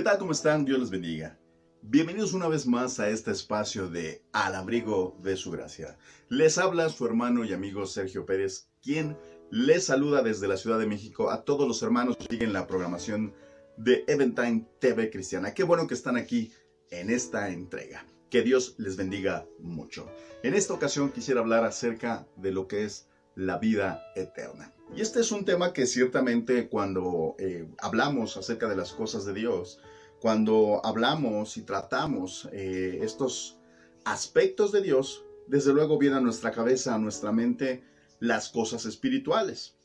¿Qué tal? ¿Cómo están? Dios les bendiga. Bienvenidos una vez más a este espacio de Al abrigo de su gracia. Les habla su hermano y amigo Sergio Pérez, quien les saluda desde la Ciudad de México a todos los hermanos que siguen la programación de Eventime TV Cristiana. Qué bueno que están aquí en esta entrega. Que Dios les bendiga mucho. En esta ocasión quisiera hablar acerca de lo que es la vida eterna. Y este es un tema que ciertamente cuando hablamos acerca de las cosas de Dios, cuando hablamos y tratamos estos aspectos de Dios, desde luego viene a nuestra cabeza, a nuestra mente, las cosas espirituales.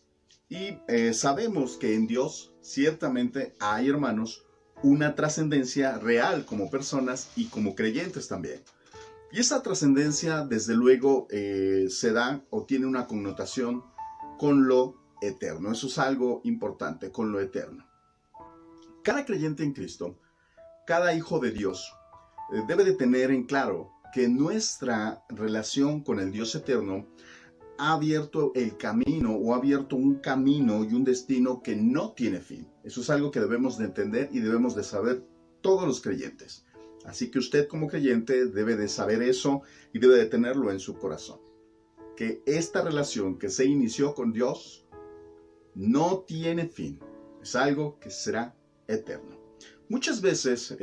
Y sabemos que en Dios ciertamente hay, hermanos, una trascendencia real como personas y como creyentes también. Y esa trascendencia, desde luego, se da o tiene una connotación con lo eterno. Eso es algo importante, con lo eterno. Cada creyente en Cristo, cada hijo de Dios, debe de tener en claro que nuestra relación con el Dios eterno ha abierto el camino o ha abierto un camino y un destino que no tiene fin. Eso es algo que debemos de entender y debemos de saber todos los creyentes. Así que usted como creyente debe de saber eso y debe de tenerlo en su corazón. Que esta relación que se inició con Dios no tiene fin. Es algo que será eterno. Muchas veces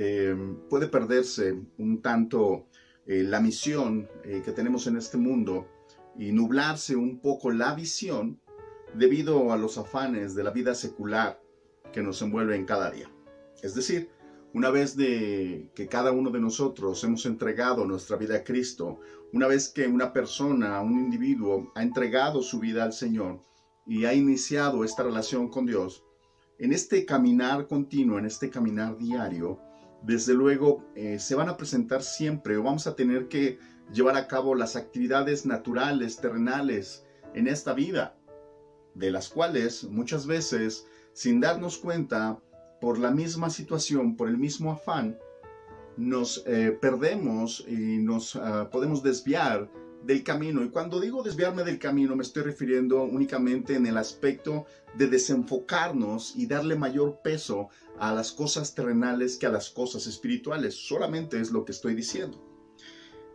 puede perderse un tanto la misión que tenemos en este mundo y nublarse un poco la visión debido a los afanes de la vida secular que nos envuelven cada día. Es decir, una vez que cada uno de nosotros hemos entregado nuestra vida a Cristo, una vez que una persona, un individuo ha entregado su vida al Señor y ha iniciado esta relación con Dios, en este caminar continuo, en este caminar diario, desde luego se van a presentar siempre o vamos a tener que llevar a cabo las actividades naturales, terrenales en esta vida, de las cuales muchas veces, sin darnos cuenta, por la misma situación, por el mismo afán, nos perdemos y nos podemos desviar del camino. Y cuando digo desviarme del camino, me estoy refiriendo únicamente en el aspecto de desenfocarnos y darle mayor peso a las cosas terrenales que a las cosas espirituales. Solamente es lo que estoy diciendo.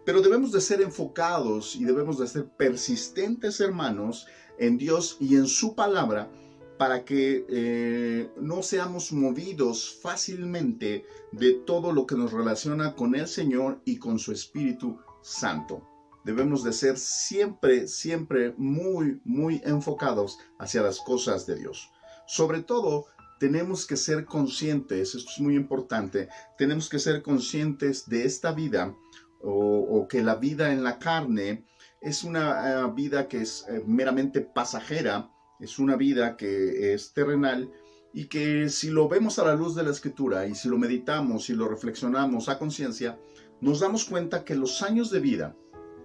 Pero debemos de ser enfocados y debemos de ser persistentes, hermanos, en Dios y en su palabra, para que no seamos movidos fácilmente de todo lo que nos relaciona con el Señor y con su Espíritu Santo. Debemos de ser siempre muy enfocados hacia las cosas de Dios. Sobre todo, tenemos que ser conscientes, esto es muy importante, tenemos que ser conscientes de esta vida o que la vida en la carne es una vida que es meramente pasajera. Es una vida que es terrenal y que si lo vemos a la luz de la Escritura y si lo meditamos y lo reflexionamos a conciencia, nos damos cuenta que los años de vida,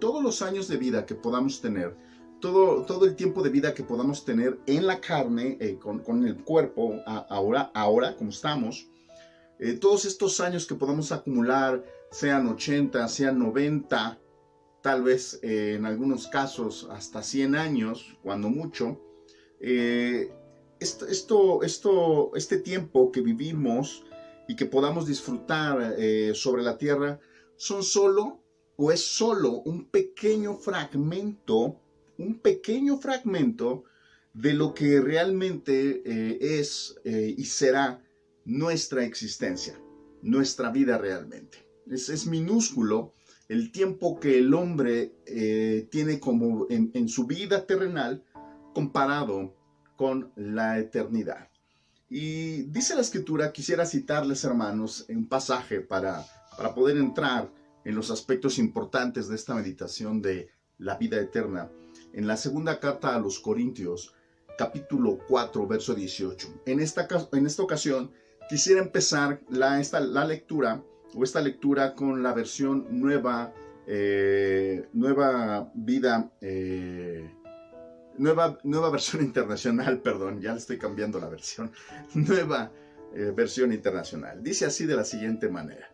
todos los años de vida que podamos tener, todo el tiempo de vida que podamos tener en la carne, con el cuerpo, ahora como estamos, todos estos años que podamos acumular, sean 80, sean 90, tal vez en algunos casos hasta 100 años, cuando mucho, este tiempo que vivimos y que podamos disfrutar sobre la tierra es solo un pequeño fragmento de lo que realmente es y será nuestra existencia, nuestra vida realmente. Es minúsculo el tiempo que el hombre tiene como en su vida terrenal comparado con la eternidad. Y dice la Escritura, quisiera citarles, hermanos, un pasaje para poder entrar en los aspectos importantes de esta meditación de la vida eterna. En la segunda carta a los Corintios, capítulo 4, verso 18. En esta ocasión, quisiera empezar esta lectura con la versión nueva versión internacional, perdón, ya le estoy cambiando la versión. Nueva versión internacional. Dice así de la siguiente manera.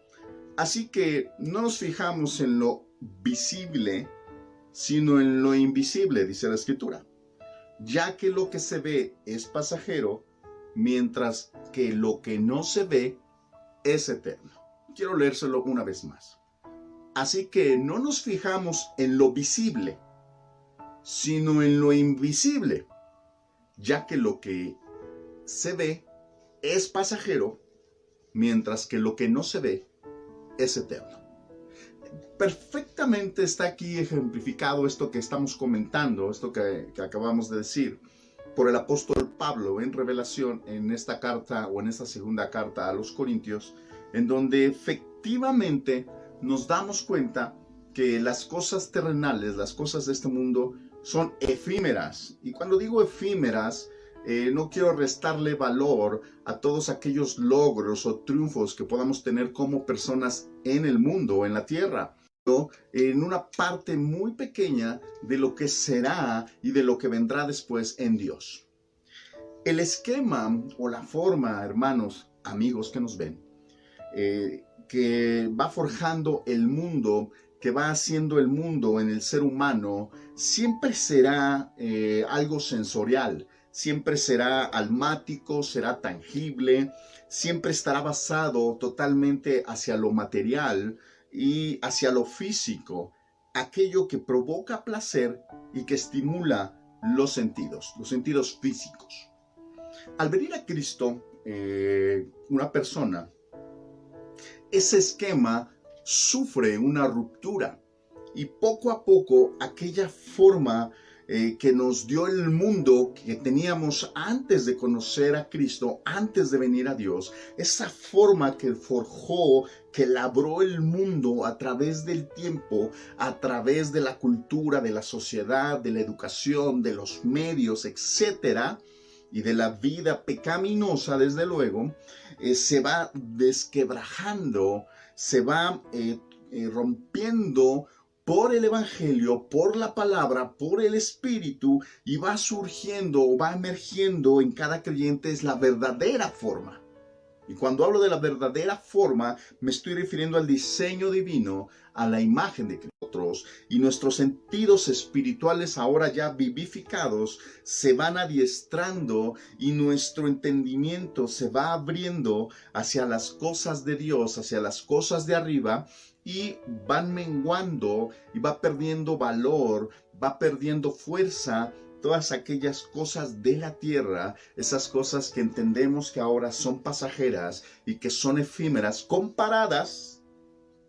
Así que no nos fijamos en lo visible, sino en lo invisible, dice la Escritura. Ya que lo que se ve es pasajero, mientras que lo que no se ve es eterno. Quiero leérselo una vez más. Así que no nos fijamos en lo visible, sino en lo invisible, ya que lo que se ve es pasajero, mientras que lo que no se ve es eterno. Perfectamente está aquí ejemplificado esto que estamos comentando, esto que acabamos de decir, por el apóstol Pablo en Revelación, en esta carta o en esta segunda carta a los Corintios, en donde efectivamente nos damos cuenta que las cosas terrenales, las cosas de este mundo, son efímeras. Y cuando digo efímeras, no quiero restarle valor a todos aquellos logros o triunfos que podamos tener como personas en el mundo, en la tierra, en una parte muy pequeña de lo que será y de lo que vendrá después en Dios. El esquema o la forma, hermanos, amigos que nos ven, que va forjando el mundo, que va haciendo el mundo en el ser humano, siempre será algo sensorial, siempre será almático, será tangible, siempre estará basado totalmente hacia lo material y hacia lo físico, aquello que provoca placer y que estimula los sentidos físicos. Al venir a Cristo, una persona, ese esquema sufre una ruptura y poco a poco aquella forma que nos dio el mundo que teníamos antes de conocer a Cristo, antes de venir a Dios, esa forma que forjó, que labró el mundo a través del tiempo, a través de la cultura, de la sociedad, de la educación, de los medios, etcétera, y de la vida pecaminosa, desde luego, se va desquebrajando, se va rompiendo por el Evangelio, por la palabra, por el Espíritu, y va surgiendo, va emergiendo en cada creyente es la verdadera forma. Y cuando hablo de la verdadera forma, me estoy refiriendo al diseño divino, a la imagen de nosotros, y nuestros sentidos espirituales ahora ya vivificados se van adiestrando y nuestro entendimiento se va abriendo hacia las cosas de Dios, hacia las cosas de arriba, y van menguando y va perdiendo valor, va perdiendo fuerza todas aquellas cosas de la tierra, esas cosas que entendemos que ahora son pasajeras y que son efímeras comparadas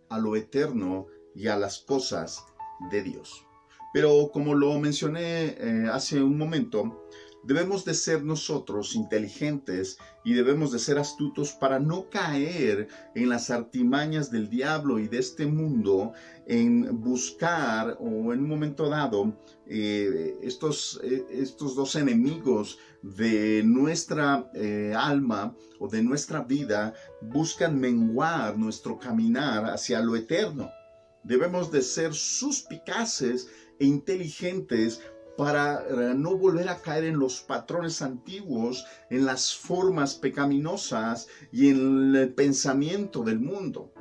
a lo eterno y a las cosas de Dios. Pero como lo mencioné hace un momento, debemos de ser nosotros inteligentes y debemos de ser astutos para no caer en las artimañas del diablo y de este mundo, en buscar o en un momento dado estos dos enemigos de nuestra alma o de nuestra vida buscan menguar nuestro caminar hacia lo eterno. Debemos de ser suspicaces e inteligentes para no volver a caer en los patrones antiguos, en las formas pecaminosas y en el pensamiento del mundo.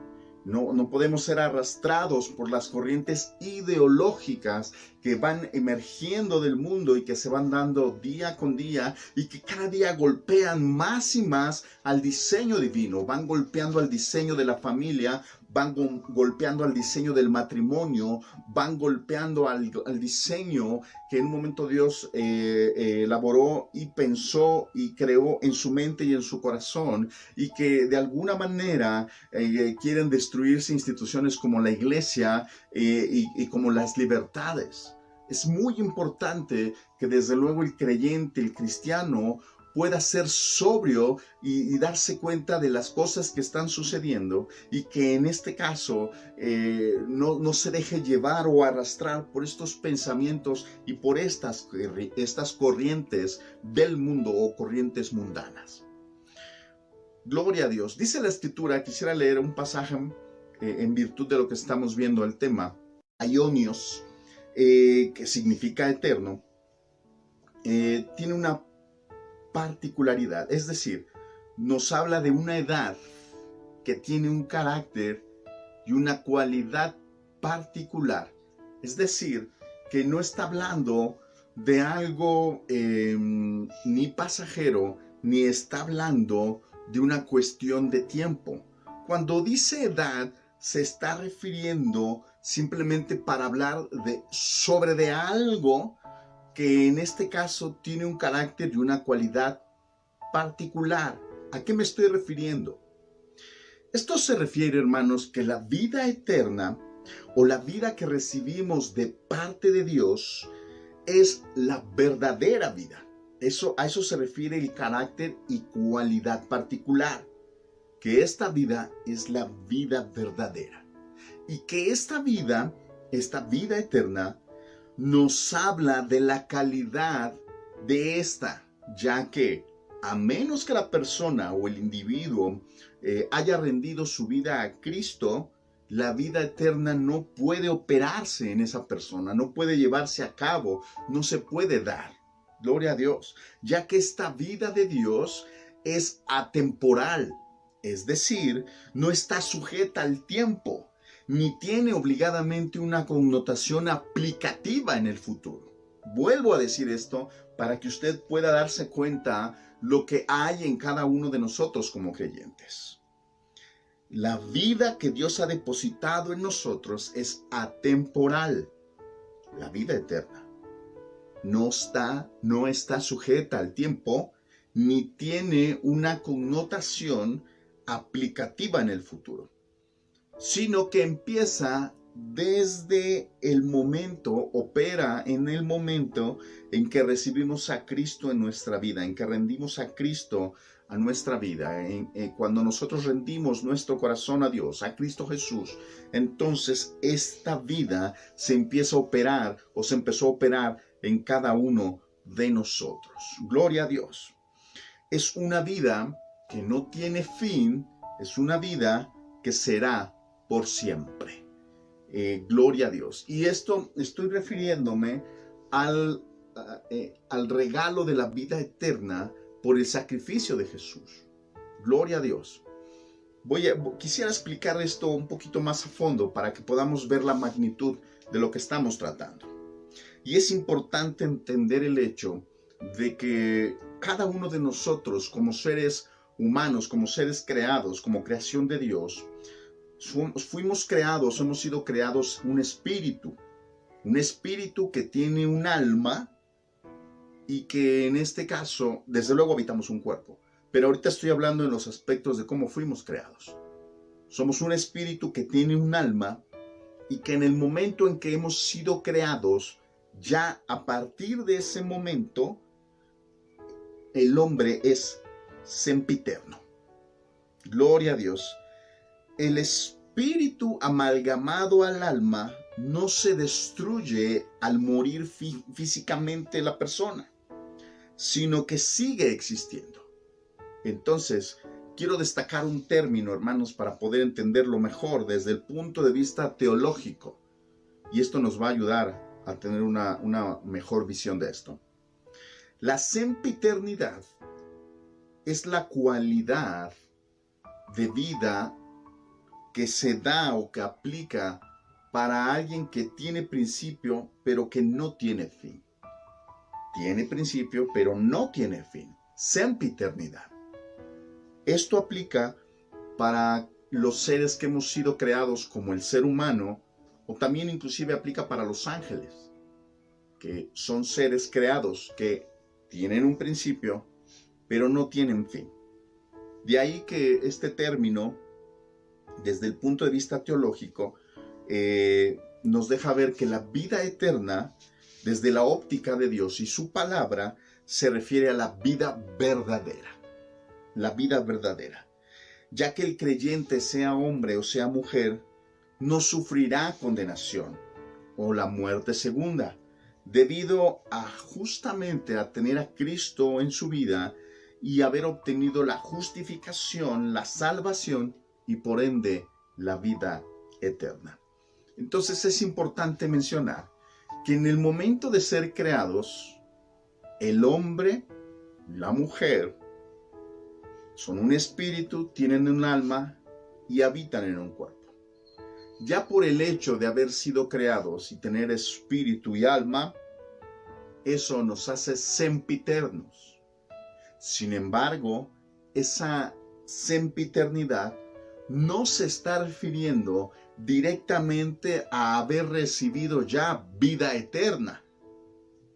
No podemos ser arrastrados por las corrientes ideológicas que van emergiendo del mundo y que se van dando día con día y que cada día golpean más y más al diseño divino, van golpeando al diseño de la familia, van golpeando al diseño del matrimonio, van golpeando al diseño que en un momento Dios elaboró y pensó y creó en su mente y en su corazón, y que de alguna manera quieren destruirse instituciones como la iglesia y como las libertades. Es muy importante que desde luego el creyente, el cristiano, pueda ser sobrio y darse cuenta de las cosas que están sucediendo, y que en este caso no se deje llevar o arrastrar por estos pensamientos y por estas corrientes del mundo o corrientes mundanas. Gloria a Dios. Dice la Escritura, quisiera leer un pasaje en virtud de lo que estamos viendo el tema, aionios, que significa eterno, tiene una particularidad, es decir, nos habla de una edad que tiene un carácter y una cualidad particular, es decir, que no está hablando de algo ni pasajero, ni está hablando de una cuestión de tiempo, Cuando dice edad, se está refiriendo simplemente para hablar sobre algo que en este caso tiene un carácter y una cualidad particular. ¿A qué me estoy refiriendo? Esto se refiere, hermanos, que la vida eterna o la vida que recibimos de parte de Dios es la verdadera vida. A eso se refiere el carácter y cualidad particular. Que esta vida es la vida verdadera. Y que esta vida eterna, nos habla de la calidad de esta, ya que a menos que la persona o el individuo haya rendido su vida a Cristo, la vida eterna no puede operarse en esa persona, no puede llevarse a cabo, no se puede dar. Gloria a Dios, ya que esta vida de Dios es atemporal, es decir, no está sujeta al tiempo, ni tiene obligadamente una connotación aplicativa en el futuro. Vuelvo a decir esto para que usted pueda darse cuenta lo que hay en cada uno de nosotros como creyentes. La vida que Dios ha depositado en nosotros es atemporal. La vida eterna no está sujeta al tiempo, ni tiene una connotación aplicativa en el futuro, sino que empieza desde el momento, opera en el momento en que recibimos a Cristo en nuestra vida, en que rendimos a Cristo a nuestra vida, cuando nosotros rendimos nuestro corazón a Dios, a Cristo Jesús. Entonces esta vida se empieza a operar o se empezó a operar en cada uno de nosotros. Gloria a Dios. Es una vida que no tiene fin, es una vida que será por siempre. Gloria a Dios. Y esto estoy refiriéndome al regalo de la vida eterna por el sacrificio de Jesús. Gloria a Dios. Quisiera explicar esto un poquito más a fondo para que podamos ver la magnitud de lo que estamos tratando. Y es importante entender el hecho de que cada uno de nosotros, como seres humanos, como seres creados, como creación de Dios, hemos sido creados un espíritu que tiene un alma y que en este caso, desde luego habitamos un cuerpo. Pero ahorita estoy hablando en los aspectos de cómo fuimos creados. Somos un espíritu que tiene un alma y que en el momento en que hemos sido creados, ya a partir de ese momento, el hombre es sempiterno. Gloria a Dios. El espíritu amalgamado al alma no se destruye al morir físicamente la persona, sino que sigue existiendo. Entonces, quiero destacar un término, hermanos, para poder entenderlo mejor desde el punto de vista teológico. Y esto nos va a ayudar a tener una mejor visión de esto. La sempiternidad es la cualidad de vida que se da o que aplica para alguien que tiene principio, pero que no tiene fin. Tiene principio, pero no tiene fin. Sempiternidad. Esto aplica para los seres que hemos sido creados como el ser humano, o también inclusive aplica para los ángeles, que son seres creados que tienen un principio, pero no tienen fin. De ahí que este término, desde el punto de vista teológico, nos deja ver que la vida eterna, desde la óptica de Dios y su palabra, se refiere a la vida verdadera. La vida verdadera. Ya que el creyente, sea hombre o sea mujer, no sufrirá condenación o la muerte segunda, debido a justamente a tener a Cristo en su vida y haber obtenido la justificación, la salvación y por ende la vida eterna. Entonces es importante mencionar que en el momento de ser creados, el hombre, la mujer, son un espíritu, tienen un alma y habitan en un cuerpo. Ya por el hecho de haber sido creados y tener espíritu y alma, eso nos hace sempiternos. Sin embargo, esa sempiternidad no se está refiriendo directamente a haber recibido ya vida eterna.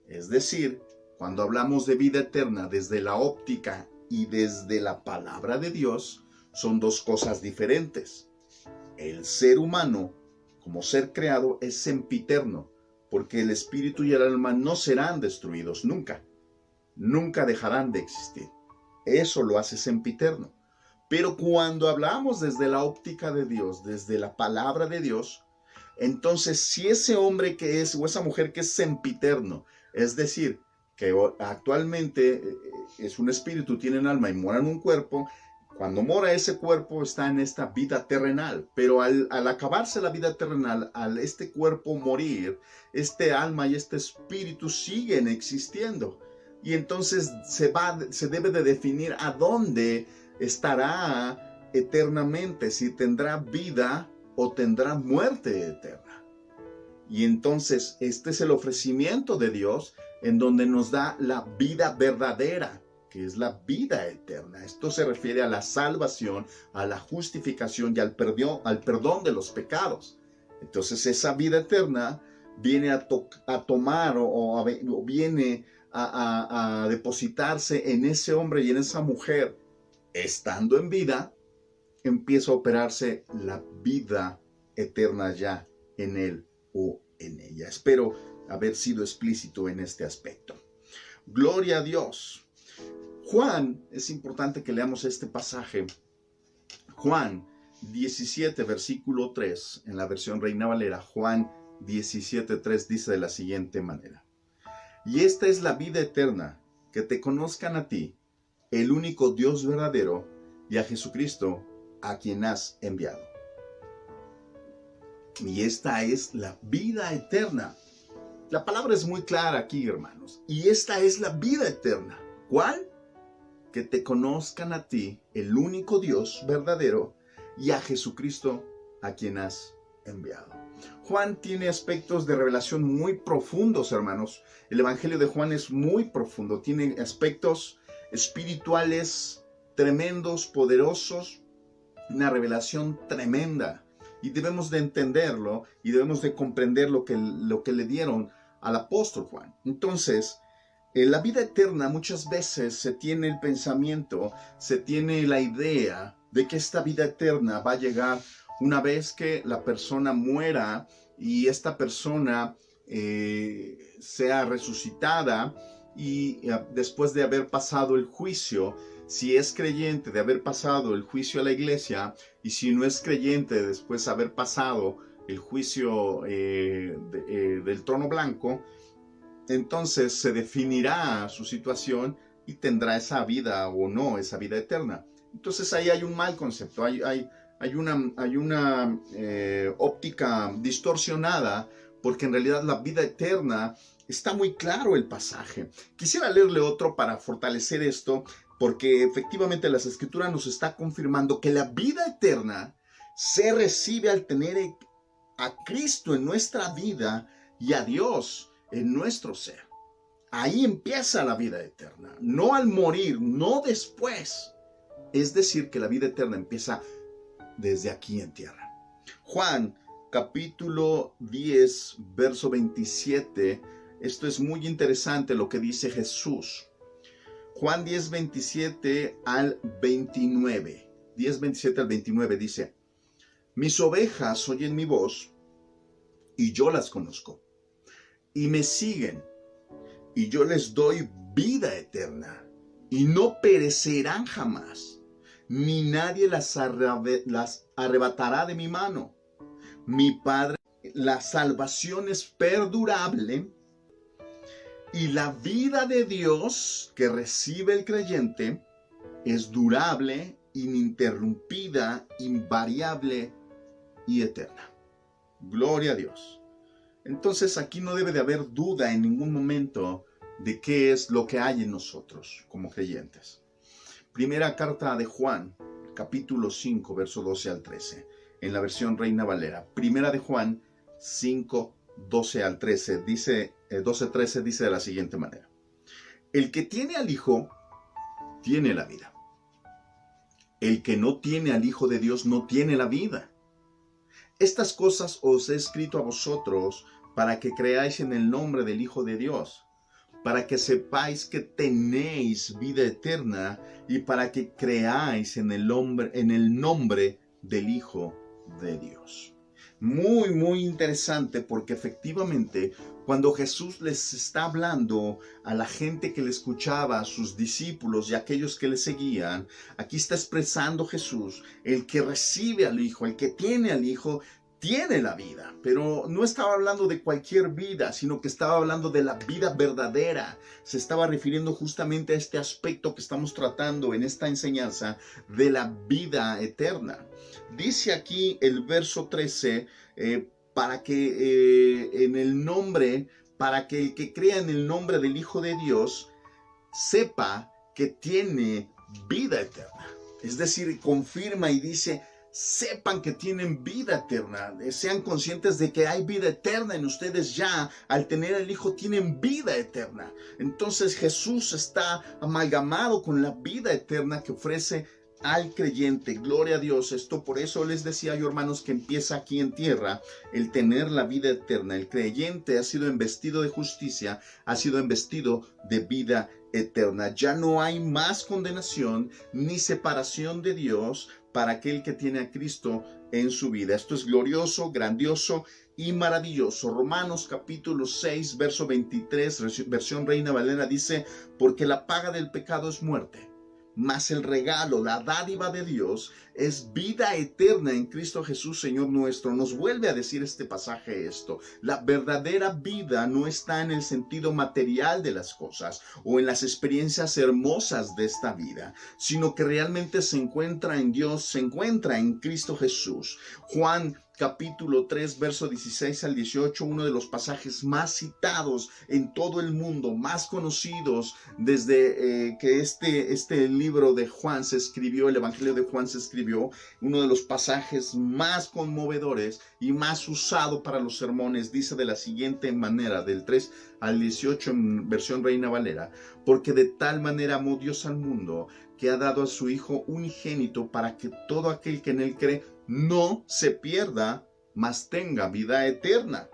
Es decir, cuando hablamos de vida eterna desde la óptica y desde la palabra de Dios, son dos cosas diferentes. El ser humano, como ser creado, es sempiterno, porque el espíritu y el alma no serán destruidos nunca. Nunca dejarán de existir. Eso lo hace sempiterno. Pero cuando hablamos desde la óptica de Dios, desde la palabra de Dios, entonces si ese hombre que es, o esa mujer que es sempiterno, es decir, que actualmente es un espíritu, tiene un alma y mora en un cuerpo, cuando mora ese cuerpo está en esta vida terrenal, pero al acabarse la vida terrenal, al este cuerpo morir, este alma y este espíritu siguen existiendo. Y entonces se debe de definir a dónde estará eternamente, si tendrá vida o tendrá muerte eterna. Y entonces este es el ofrecimiento de Dios en donde nos da la vida verdadera, que es la vida eterna. Esto se refiere a la salvación, a la justificación y al perdón de los pecados. Entonces esa vida eterna viene a tomar o viene a depositarse en ese hombre y en esa mujer. Estando en vida, empieza a operarse la vida eterna ya en él o en ella. Espero haber sido explícito en este aspecto. Gloria a Dios. Juan, es importante que leamos este pasaje. Juan 17, versículo 3, en la versión Reina Valera. Juan 17, 3 dice de la siguiente manera: y esta es la vida eterna, que te conozcan a ti, el único Dios verdadero, y a Jesucristo, a quien has enviado. Y esta es la vida eterna. La palabra es muy clara aquí, hermanos. Y esta es la vida eterna. ¿Cuál? Que te conozcan a ti, el único Dios verdadero, y a Jesucristo, a quien has enviado. Juan tiene aspectos de revelación muy profundos, hermanos. El Evangelio de Juan es muy profundo. Tiene aspectos espirituales tremendos, poderosos, una revelación tremenda. Y debemos de entenderlo y debemos de comprender lo que le dieron al apóstol Juan. Entonces, en la vida eterna muchas veces se tiene el pensamiento, se tiene la idea de que esta vida eterna va a llegar una vez que la persona muera y esta persona sea resucitada y después de haber pasado el juicio, si es creyente, de haber pasado el juicio a la iglesia, y si no es creyente, después de haber pasado el juicio del trono blanco, entonces se definirá su situación y tendrá esa vida o no, esa vida eterna. Entonces ahí hay un mal concepto, hay una óptica distorsionada, porque en realidad la vida eterna está muy claro el pasaje. Quisiera leerle otro para fortalecer esto, porque efectivamente las Escrituras nos está confirmando que la vida eterna se recibe al tener a Cristo en nuestra vida y a Dios en nuestro ser. Ahí empieza la vida eterna, no al morir, no después. Es decir, que la vida eterna empieza desde aquí en tierra. Juan, capítulo 10, verso 27. Esto es muy interesante lo que dice Jesús. Juan 10, 27 al 29. 10, 27 al 29 dice: mis ovejas oyen mi voz, y yo las conozco, y me siguen, y yo les doy vida eterna, y no perecerán jamás, ni nadie las arrebatará de mi mano. Mi Padre, la salvación es perdurable, y la vida de Dios que recibe el creyente es durable, ininterrumpida, invariable y eterna. Gloria a Dios. Entonces aquí no debe de haber duda en ningún momento de qué es lo que hay en nosotros como creyentes. Primera carta de Juan, capítulo 5, verso 12 al 13, en la versión Reina Valera. Primera de Juan 5, 12 al 13, dice, 12-13 dice de la siguiente manera: el que tiene al Hijo, tiene la vida. El que no tiene al Hijo de Dios no tiene la vida. Estas cosas os he escrito a vosotros para que creáis en el nombre del Hijo de Dios, para que sepáis que tenéis vida eterna y para que creáis en el nombre del Hijo de Dios. Muy interesante, porque efectivamente cuando Jesús les está hablando a la gente que le escuchaba, a sus discípulos y a aquellos que le seguían, aquí está expresando Jesús: el que recibe al Hijo, el que tiene al Hijo, tiene la vida. Pero no estaba hablando de cualquier vida, sino que estaba hablando de la vida verdadera. Se estaba refiriendo justamente a este aspecto que estamos tratando en esta enseñanza de la vida eterna. Dice aquí el verso 13, para que el que crea en el nombre del Hijo de Dios sepa que tiene vida eterna. Es decir, confirma y dice: sepan que tienen vida eterna, sean conscientes de que hay vida eterna en ustedes ya. Al tener el Hijo tienen vida eterna. Entonces Jesús está amalgamado con la vida eterna que ofrece al creyente. Gloria a Dios. Esto, por eso les decía yo, hermanos, que empieza aquí en tierra el tener la vida eterna. El creyente ha sido embestido de justicia, ha sido embestido de vida eterna. Ya no hay más condenación ni separación de Dios para aquel que tiene a Cristo en su vida. Esto es glorioso, grandioso y maravilloso. Romanos capítulo 6, verso 23, versión Reina Valera, dice: porque la paga del pecado es muerte, mas el regalo, la dádiva de Dios es vida eterna en Cristo Jesús, Señor nuestro. Nos vuelve a decir este pasaje esto: la verdadera vida no está en el sentido material de las cosas o en las experiencias hermosas de esta vida, sino que realmente se encuentra en Dios, se encuentra en Cristo Jesús. Juan capítulo 3, verso 16 al 18, uno de los pasajes más citados en todo el mundo, más conocidos desde que este libro de Juan se escribió, el Evangelio de Juan se escribió, uno de los pasajes más conmovedores y más usado para los sermones. Dice de la siguiente manera, del 3 al 18 en versión Reina Valera: porque de tal manera amó Dios al mundo, que ha dado a su Hijo unigénito, para que todo aquel que en él cree no se pierda, mas tenga vida eterna.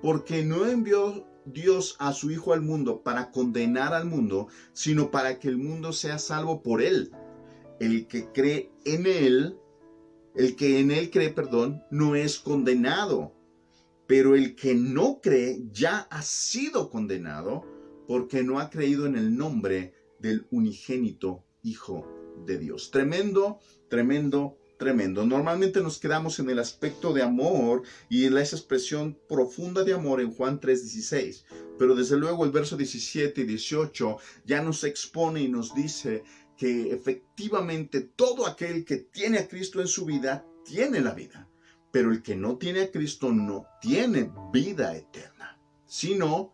Porque no envió Dios a su Hijo al mundo para condenar al mundo, sino para que el mundo sea salvo por él. El que cree en él, el que en él cree, no es condenado, pero el que no cree ya ha sido condenado, porque no ha creído en el nombre del unigénito Hijo de Dios. Tremendo, tremendo, tremendo. Normalmente nos quedamos en el aspecto de amor y en esa expresión profunda de amor en Juan 3:16, pero desde luego el verso 17 y 18 ya nos expone y nos dice que efectivamente todo aquel que tiene a Cristo en su vida tiene la vida, pero el que no tiene a Cristo no tiene vida eterna, sino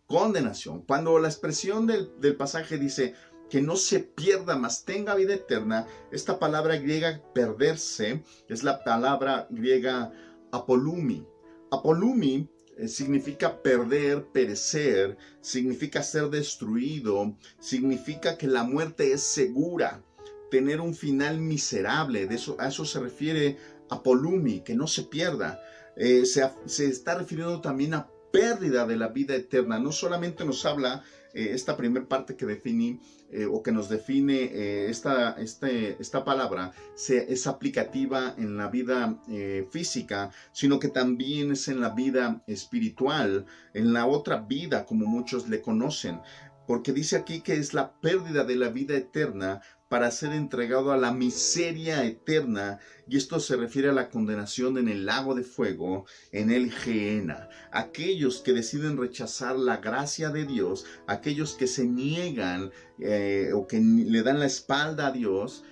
condenación. Cuando la expresión del pasaje dice que no se pierda, mas tenga vida eterna, esta palabra griega perderse es la palabra griega apolumi. Apolumi significa perder, perecer, significa ser destruido, significa que la muerte es segura, tener un final miserable. A eso se refiere apolumi, que no se pierda. Se está refiriendo también a pérdida de la vida eterna. No solamente nos habla esta primera parte que definí o que nos define esta palabra, es aplicativa en la vida física, sino que también es en la vida espiritual, en la otra vida como muchos le conocen, porque dice aquí que es la pérdida de la vida eterna para ser entregado a la miseria eterna, y esto se refiere a la condenación en el lago de fuego, en el Gehenna. Aquellos que deciden rechazar la gracia de Dios, aquellos que se niegan o que le dan la espalda a Dios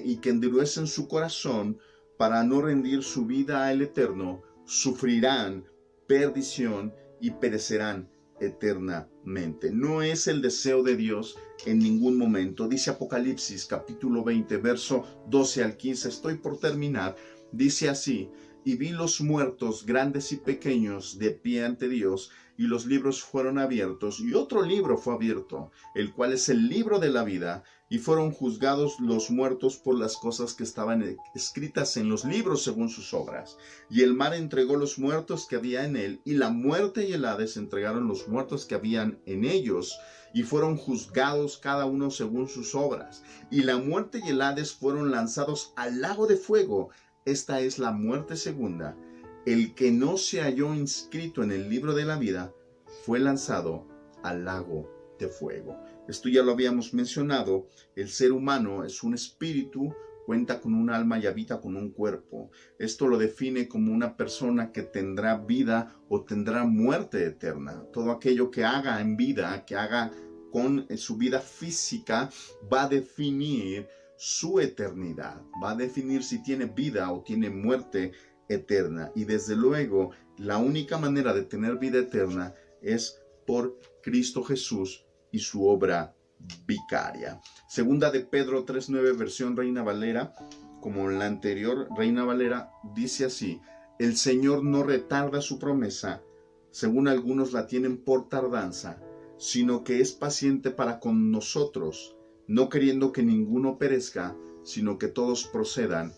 y que endurecen su corazón para no rendir su vida al Eterno, sufrirán perdición y perecerán eternamente. No es el deseo de Dios en ningún momento. Dice Apocalipsis capítulo 20, verso 12 al 15. Estoy por terminar. Dice así: y vi los muertos, grandes y pequeños, de pie ante Dios, y los libros fueron abiertos, y otro libro fue abierto, el cual es el libro de la vida, y fueron juzgados los muertos por las cosas que estaban escritas en los libros según sus obras. Y el mar entregó los muertos que había en él, y la muerte y el Hades entregaron los muertos que habían en ellos, y fueron juzgados cada uno según sus obras. Y la muerte y el Hades fueron lanzados al lago de fuego. Esta es la muerte segunda. El que no se halló inscrito en el libro de la vida fue lanzado al lago de fuego. Esto ya lo habíamos mencionado. El ser humano es un espíritu, cuenta con un alma y habita con un cuerpo. Esto lo define como una persona que tendrá vida o tendrá muerte eterna. Todo aquello que haga en vida, que haga con su vida física, va a definir su eternidad, va a definir si tiene vida o tiene muerte eterna. Y desde luego, la única manera de tener vida eterna es por Cristo Jesús y su obra vicaria. Segunda de Pedro 3:9, versión Reina Valera, como en la anterior Reina Valera, dice así: el Señor no retarda su promesa, según algunos la tienen por tardanza, sino que es paciente para con nosotros, no queriendo que ninguno perezca, sino que todos procedan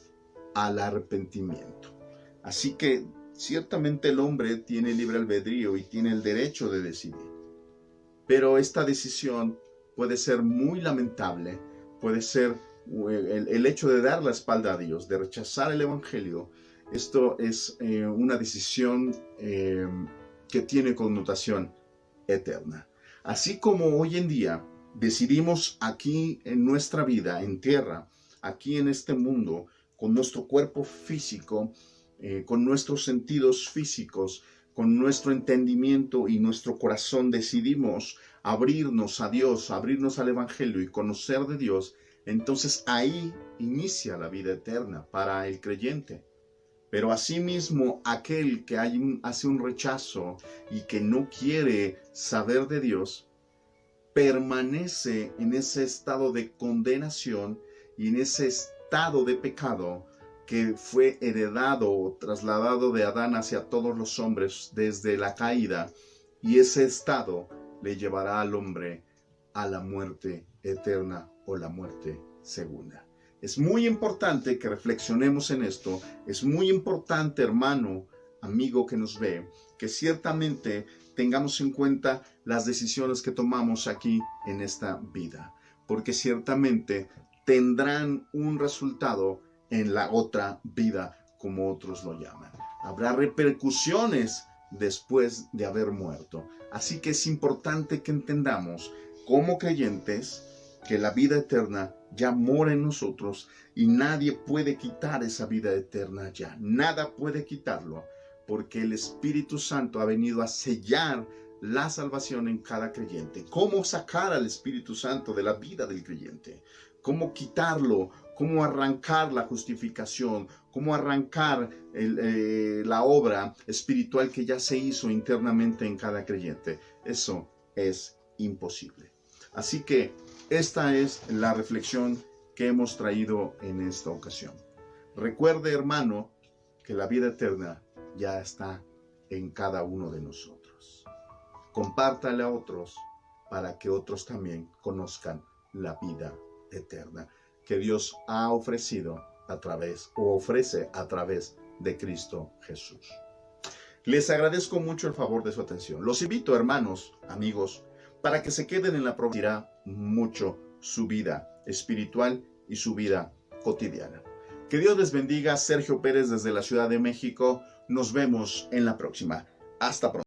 al arrepentimiento. Así que ciertamente el hombre tiene libre albedrío y tiene el derecho de decidir. Pero esta decisión puede ser muy lamentable, puede ser el hecho de dar la espalda a Dios, de rechazar el Evangelio. Esto es una decisión que tiene connotación eterna. Así como hoy en día decidimos aquí en nuestra vida, en tierra, aquí en este mundo, con nuestro cuerpo físico, con nuestros sentidos físicos, con nuestro entendimiento y nuestro corazón, decidimos abrirnos a Dios, abrirnos al Evangelio y conocer de Dios, entonces ahí inicia la vida eterna para el creyente. Pero asimismo, aquel que hace un rechazo y que no quiere saber de Dios, permanece en ese estado de condenación y en ese estado de pecado que fue heredado o trasladado de Adán hacia todos los hombres desde la caída, y ese estado le llevará al hombre a la muerte eterna o la muerte segunda. Es muy importante que reflexionemos en esto. Es muy importante, hermano, amigo que nos ve, que ciertamente tengamos en cuenta las decisiones que tomamos aquí en esta vida, porque ciertamente tendrán un resultado en la otra vida, como otros lo llaman. Habrá repercusiones después de haber muerto. Así que es importante que entendamos como creyentes que la vida eterna ya mora en nosotros y nadie puede quitar esa vida eterna ya. Nada puede quitarlo, porque el Espíritu Santo ha venido a sellar la salvación en cada creyente. ¿Cómo sacar al Espíritu Santo de la vida del creyente? ¿Cómo quitarlo? ¿Cómo arrancar la justificación? ¿Cómo arrancar la obra espiritual que ya se hizo internamente en cada creyente? Eso es imposible. Así que esta es la reflexión que hemos traído en esta ocasión. Recuerde, hermano, que la vida eterna ya está en cada uno de nosotros. Compártale a otros para que otros también conozcan la vida eterna que Dios ha ofrecido ofrece a través de Cristo Jesús. Les agradezco mucho el favor de su atención. Los invito, hermanos, amigos, para que se queden en la proximidad mucho su vida espiritual y su vida cotidiana. Que Dios les bendiga. Sergio Pérez desde la Ciudad de México. Nos vemos en la próxima. Hasta pronto.